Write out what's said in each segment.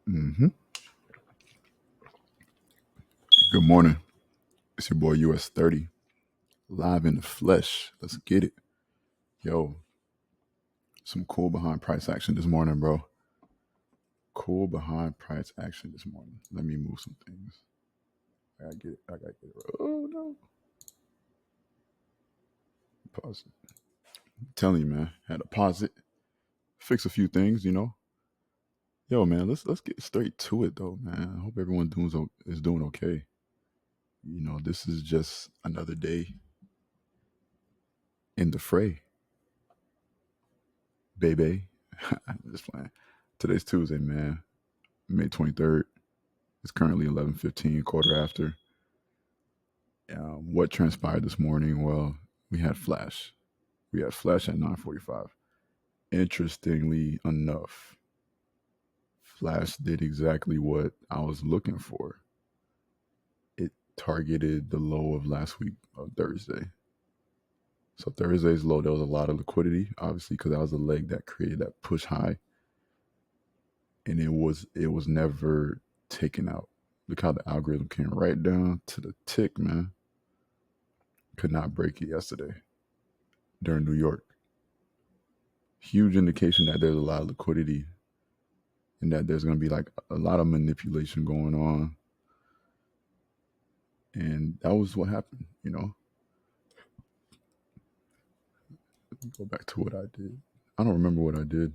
hmm Good morning. It's your boy US30, live in the flesh. Let's get it. Yo, some cool behind price action this morning, bro. Cool behind price action this morning. Let me move some things. I gotta get it. I gotta get it. Oh no. Pause it. I'm telling you, man. Had to pause it. Fix a few things. Yo, man, let's get straight to it though, man. I hope everyone is doing okay. This is just another day in the fray, baby. Just playing. Today's Tuesday, man. May 23rd. It's currently 11:15, quarter after. What transpired this morning? Well, we had Flash. We had Flash at 9:45. Interestingly enough, Flash did exactly what I was looking for. It targeted the low of last week on Thursday. So Thursday's low, there was a lot of liquidity, obviously, because that was the leg that created that push high, and it was never taken out. Look how the algorithm came right down to the tick, man. Could not break it yesterday during New York. Huge indication that there's a lot of liquidity and that there's going to be like a lot of manipulation going on. And that was what happened. Let me go back to what I did. I don't remember what I did.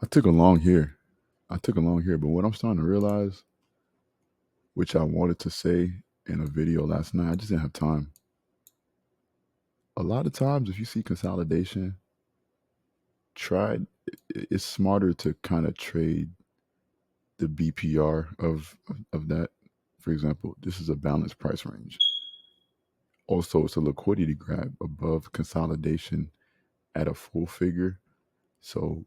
I took a long here. But what I'm starting to realize, which I wanted to say in a video last night, I just didn't have time. A lot of times, if you see consolidation, try. It's smarter to kind of trade the BPR of that. For example, this is a balanced price range. Also, it's a liquidity grab above consolidation at a full figure. So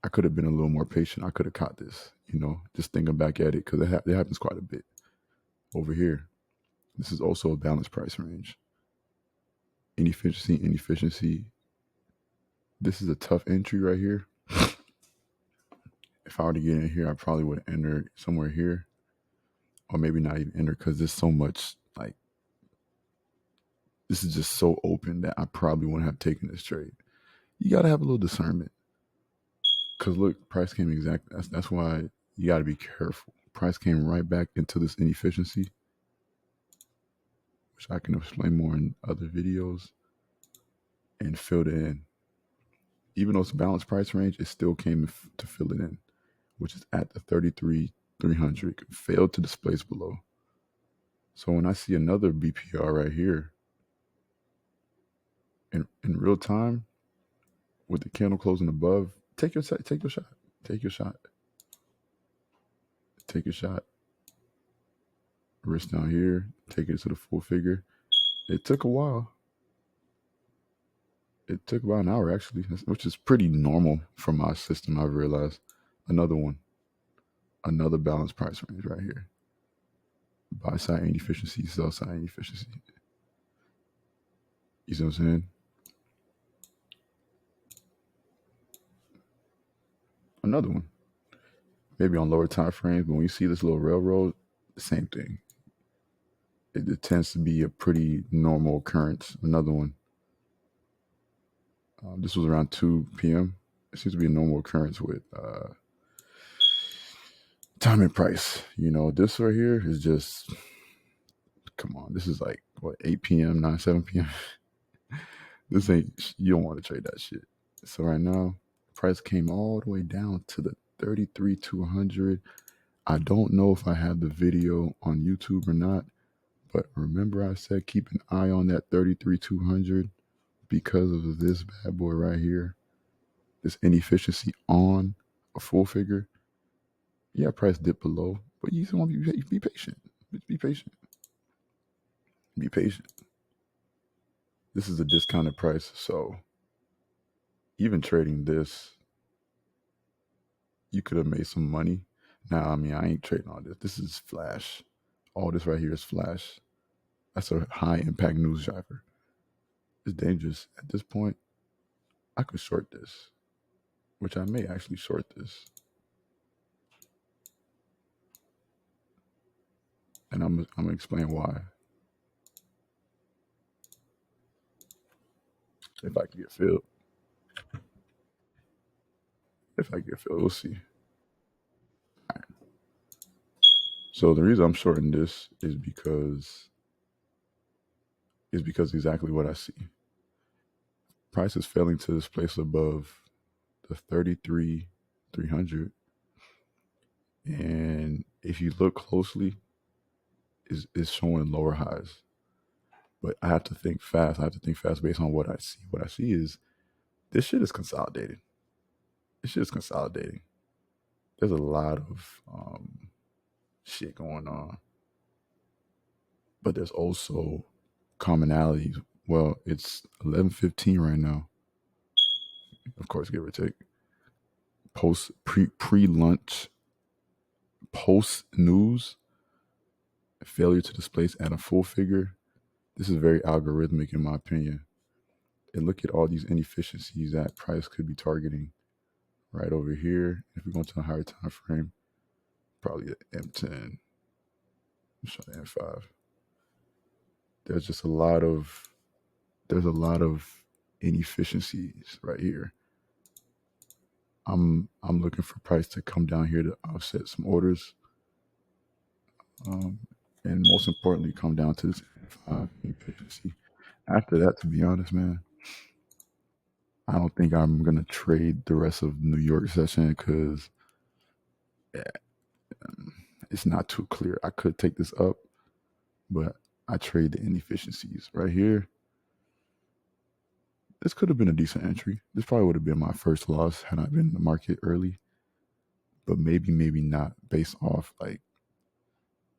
I could have been a little more patient. I could have caught this, just thinking back at it because it happens quite a bit over here. This is also a balanced price range. Inefficiency. This is a tough entry right here. If I were to get in here, I probably would have entered somewhere here, or maybe not even enter because there's so much like this is just so open that I probably wouldn't have taken this trade. You got to have a little discernment because look, price came exactly. That's why you got to be careful. Price came right back into this inefficiency, which I can explain more in other videos, and filled it in. Even though it's a balanced price range, it still came to fill it in, which is at the 33,300. Failed to displace below. So when I see another BPR right here, in real time, with the candle closing above, take your shot. Take your shot. Take your shot. Take your shot. Wrist down here. Take it to the full figure. It took a while. It took about an hour actually, which is pretty normal for my system. I've realized. Another one. Another balanced price range right here. Buy side inefficiency, sell side inefficiency. You see what I'm saying? Another one. Maybe on lower time frames, but when you see this little railroad, the same thing. It tends to be a pretty normal occurrence. Another one. This was around 2 p.m. It seems to be a normal occurrence with time and price. This right here is just, come on. This is like, what, 8 p.m., 9, 7 p.m.? This ain't, you don't want to trade that shit. So right now, price came all the way down to the 33,200. I don't know if I have the video on YouTube or not, but remember I said keep an eye on that 33,200 because of this bad boy right here. This inefficiency on a full figure. Yeah, price dip below, but you just want to be patient. Be patient. Be patient. This is a discounted price, so even trading this, you could have made some money. Now, I mean, I ain't trading all this. This is flash. All this right here is flash. That's a high impact news driver. It's dangerous. At this point, I could short this, which I may actually short this. and I'm gonna explain why. If I can get filled, if I get filled, we'll see. So the reason I'm shorting this is because exactly what I see. Price is failing to this place above the 33 300, and if you look closely, is showing lower highs. But I have to think fast. I have to think fast based on what I see. What I see is this shit is consolidating. This shit is consolidating. There's a lot of shit going on, but there's also commonalities. Well, it's 11:15 right now. Of course, give or take. Post pre lunch, post news, failure to displace at a full figure. This is very algorithmic in my opinion. And look at all these inefficiencies that price could be targeting right over here. If we go into a higher time frame, probably the M10. Let's try the M5. There's just a lot of inefficiencies right here. I'm looking for price to come down here to offset some orders, um, and most importantly, come down to this efficiency. After that, to be honest, man, I don't think I'm gonna trade the rest of New York session because it's not too clear. I could take this up, but I trade the inefficiencies right here. This could have been a decent entry. This probably would have been my first loss had I been in the market early, but maybe not based off like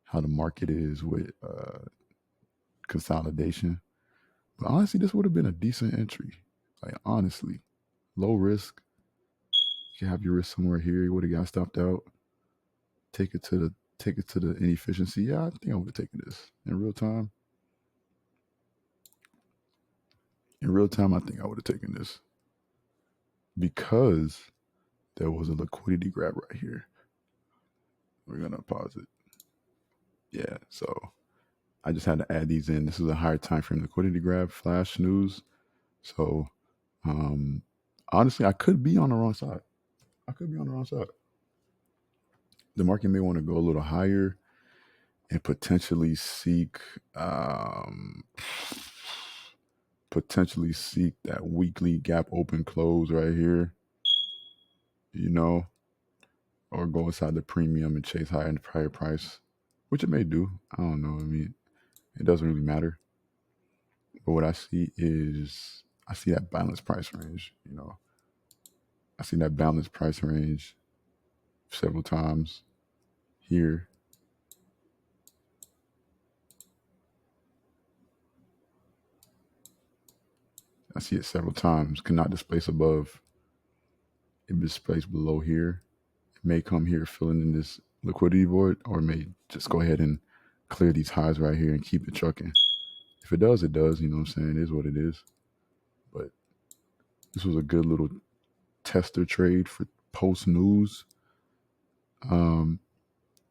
how the market is with consolidation. But honestly, this would have been a decent entry. Like honestly, low risk. You have your risk somewhere here. You would have got stopped out. Take it to the inefficiency. Yeah, I think I would have taken this in real time. In real time, I think I would have taken this because there was a liquidity grab right here. We're gonna pause it. Yeah, so I just had to add these in. This is a higher time frame liquidity grab, flash news. So um honestly, I could be on the wrong side. I could be on the wrong side. The market may want to go a little higher and potentially seek that weekly gap open close right here, you know, or go inside the premium and chase higher and higher price, which it may do. I don't know. I mean, it doesn't really matter. But what I see is I see that balanced price range. I see that balanced price range several times here. I see it several times. Cannot displace above. It displays below here. It may come here filling in this liquidity void, or it may just go ahead and clear these highs right here and keep it trucking. If it does, it does. You know what I'm saying? It is what it is. But this was a good little tester trade for post news. Um,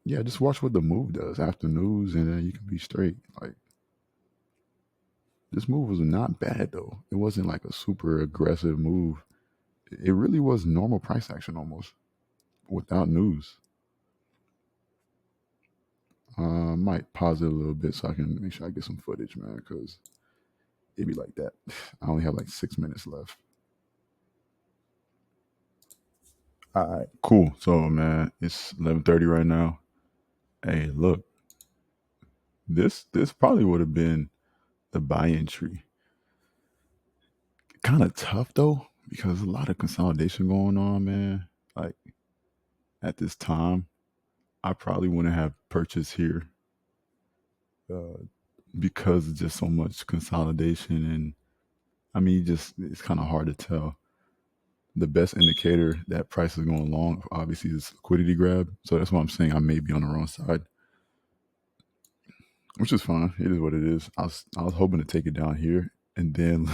yeah, just watch what the move does after news, and then you can be straight. Like this move was not bad though. It wasn't like a super aggressive move. It really was normal price action almost without news. Might pause it a little bit so I can make sure I get some footage, man, because it'd be like that. I only have like 6 minutes left. All right, cool. So, man, it's 11:30 right now. Hey, look, this probably would have been the buy entry. Kind of tough though because a lot of consolidation going on, man. Like at this time, I probably wouldn't have purchased here uh, because of just so much consolidation, and I mean, just it's kind of hard to tell. The best indicator that price is going long, obviously, is liquidity grab. So that's why I'm saying I may be on the wrong side, which is fine. It is what it is. I was hoping to take it down here, and then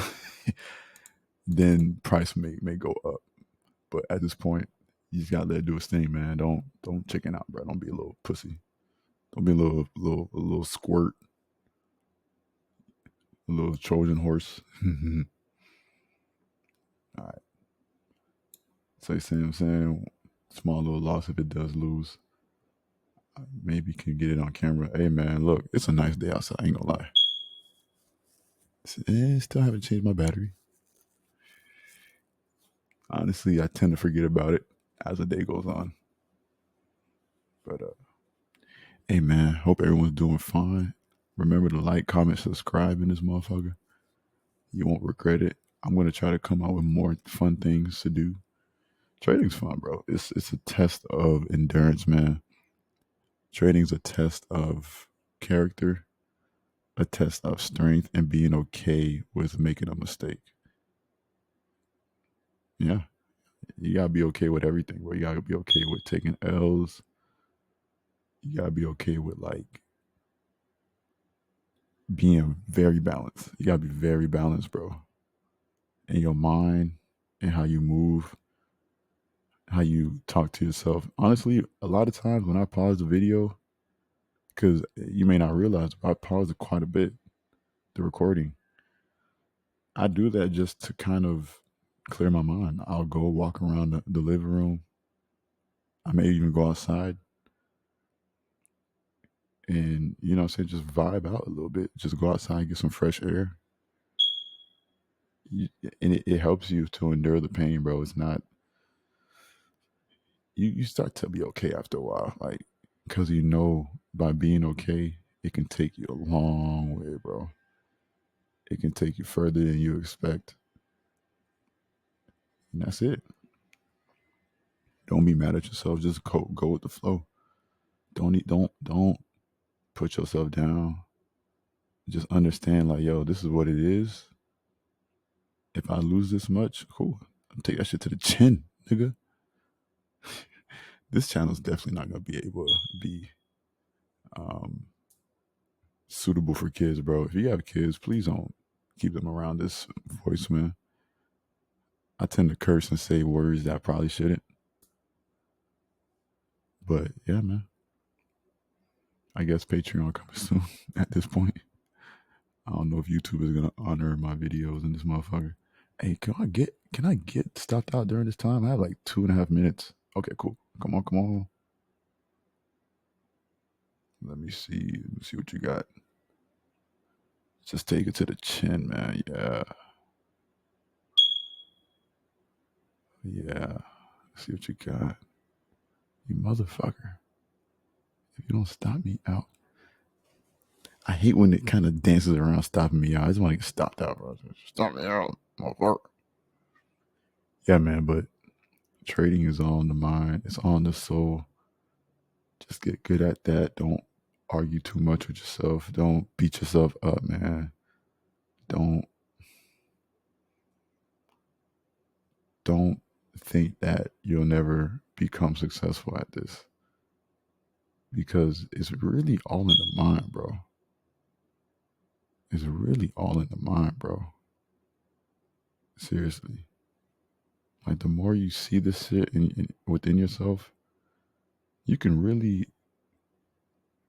then price may go up. But at this point, you just gotta let it do its thing, man. Don't chicken out, bro. Don't be a little pussy. Don't be a little squirt, a little Trojan horse. All right. So you see what I'm saying? Small little loss if it does lose. Maybe can get it on camera. Hey man, look, it's a nice day outside. I ain't gonna lie. Still haven't changed my battery. Honestly, I tend to forget about it as the day goes on. But hey man, hope everyone's doing fine. Remember to like, comment, subscribe in this motherfucker. You won't regret it. I'm gonna try to come out with more fun things to do. Trading's fun, bro. It's a test of endurance, man. Trading's a test of character, a test of strength, and being okay with making a mistake. Yeah, you gotta be okay with everything, bro. You gotta be okay with taking L's. You gotta be okay with like being very balanced. You gotta be very balanced, bro. In your mind and how you move, how you talk to yourself. Honestly, a lot of times when I pause the video, because you may not realize, but I pause it quite a bit, the recording. I do that just to kind of clear my mind. I'll go walk around the living room. I may even go outside and, say just vibe out a little bit. Just go outside, get some fresh air. And it helps you to endure the pain, bro. It's not, you start to be okay after a while. Like, because by being okay, it can take you a long way, bro. It can take you further than you expect. And that's it. Don't be mad at yourself. Just go with the flow. Don't put yourself down. Just understand, like, yo, this is what it is. If I lose this much, cool. I'll take that shit to the chin, nigga. This channel's definitely not gonna be able to be suitable for kids, bro. If you have kids, please don't keep them around this voice, man. I tend to curse and say words that I probably shouldn't. But yeah, man. I guess Patreon coming soon at this point. I don't know if YouTube is gonna honor my videos in this motherfucker. Hey, can I get stopped out during this time? I have like 2.5 minutes. Okay, cool. Come on. Let me see what you got. Just take it to the chin, man. Yeah. Yeah. Let's see what you got. You motherfucker. If you don't stop me out. I hate when it kind of dances around stopping me out. I just want to get stopped out, bro. Stop me out, motherfucker. Yeah, man, but trading is all in the mind. It's all in the soul. Just get good at that. Don't argue too much with yourself. Don't beat yourself up, man. Don't think that you'll never become successful at this. Because it's really all in the mind, bro. It's really all in the mind, bro. Seriously. Like, the more you see this shit within yourself, you can really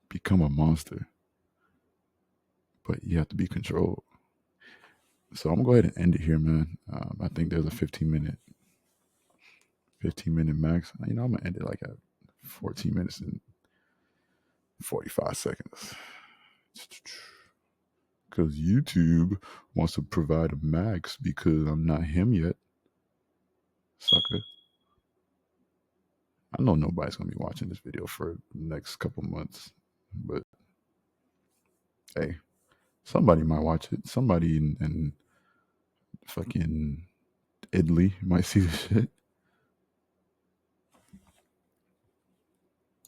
become a monster. But you have to be controlled. So I'm gonna go ahead and end it here, man. I think there's a 15 minute max. I'm gonna end it like at 14 minutes and 45 seconds. Because YouTube wants to provide a max because I'm not him yet. Sucker. I know nobody's gonna be watching this video for the next couple months, but hey, somebody might watch it. Somebody in fucking Italy might see this shit.